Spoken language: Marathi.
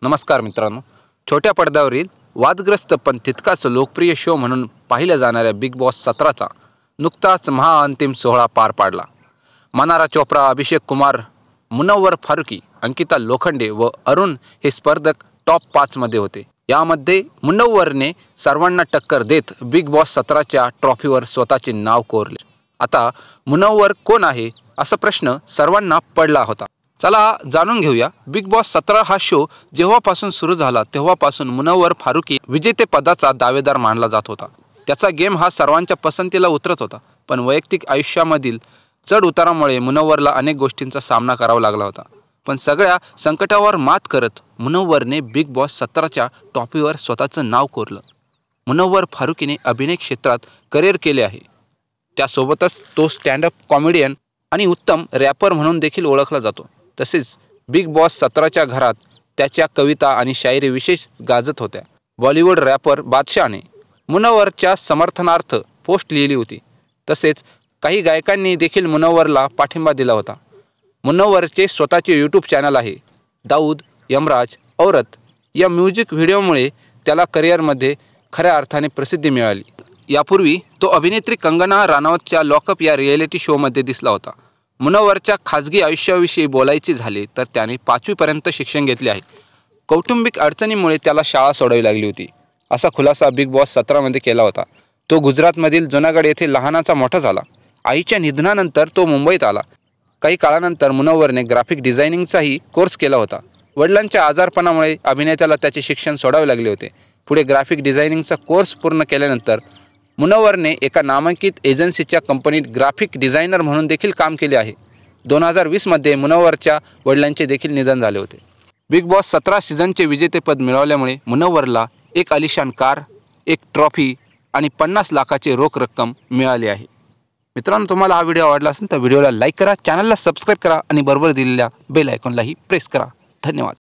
नमस्कार मित्रांनो, छोट्या पडद्यावरील वादग्रस्त पण तितकाच लोकप्रिय शो म्हणून पाहिल्या जाणाऱ्या बिग बॉस 17चा नुकताच महाअंतिम सोहळा पार पाडला. मनारा चोप्रा, अभिषेक कुमार, मुनव्वर फारुकी, अंकिता लोखंडे व अरुण हे स्पर्धक टॉप 5 मध्ये होते. यामध्ये मुनव्वरने सर्वांना टक्कर देत बिग बॉस 17च्या ट्रॉफीवर स्वतःचे नाव कोरले. आता मुनव्वर कोण आहे असा प्रश्न सर्वांना पडला होता. चला जाणून घेऊया. बिग बॉस 17 हा शो जेव्हापासून सुरू झाला तेव्हापासून मुनव्वर फारुकी विजेतेपदाचा दावेदार मानला जात होता. त्याचा गेम हा सर्वांच्या पसंतीला उतरत होता, पण वैयक्तिक आयुष्यामधील चढ उतारामुळे मुनव्वरला अनेक गोष्टींचा सामना करावा लागला होता. पण सगळ्या संकटावर मात करत मुनव्वरने बिग बॉस 17च्या ट्रॉफीवर स्वतःचं नाव कोरलं. मुनव्वर फारुकीने अभिनय क्षेत्रात करिअर केले आहे. त्यासोबतच तो स्टँडअप कॉमेडियन आणि उत्तम रॅपर म्हणून देखील ओळखला जातो. तसेच बिग बॉस 17च्या घरात त्याच्या कविता आणि शायरी विशेष गाजत होत्या. बॉलिवूड रॅपर बादशाहने मुनव्वरच्या समर्थनार्थ पोस्ट लिहिली होती. तसेच काही गायकांनी देखील मुनव्वरला पाठिंबा दिला होता. मुनव्वरचे स्वतःचे यूट्यूब चॅनल आहे. दाऊद, यमराज, औरत या म्युझिक व्हिडिओमुळे त्याला करिअरमध्ये खऱ्या अर्थाने प्रसिद्धी मिळाली. यापूर्वी तो अभिनेत्री कंगना राणावतच्या लॉकअप या रिॲलिटी शोमध्ये दिसला होता. मुनव्वरच्या खाजगी आयुष्याविषयी बोलायचे झाले तर त्याने 5वी पर्यंत शिक्षण घेतले आहे. कौटुंबिक अडचणीमुळे त्याला शाळा सोडावी लागली होती, असा खुलासा बिग बॉस 17मध्ये केला होता. तो गुजरातमधील जुनागड येथे लहानाचा मोठा झाला. आईच्या निधनानंतर तो मुंबईत आला. काही काळानंतर मुनव्वरने ग्राफिक डिझायनिंगचाही कोर्स केला होता. वडिलांच्या आजारपणामुळे अभिनेत्याला त्याचे शिक्षण सोडावे लागले होते. पुढे ग्राफिक डिझायनिंगचा कोर्स पूर्ण केल्यानंतर मुनव्वरने एका नामांकित एजन्सीच्या कंपनीत ग्राफिक डिझायनर म्हणून देखील काम केले आहे. 2020मध्ये मुनव्वरच्या वडिलांचे देखील निधन झाले होते. बिग बॉस 17 सीझनचे विजेतेपद मिळवल्यामुळे मुनव्वरला एक आलिशान कार, एक ट्रॉफी आणि 50 लाखाची रोख रक्कम मिळाली आहे. मित्रांनो, तुम्हाला हा व्हिडिओ आवडला असेल तर व्हिडिओला लाईक करा, चॅनलला सबस्क्राईब करा आणि बरोबर दिलेल्या बेल आयकॉनलाही प्रेस करा. धन्यवाद.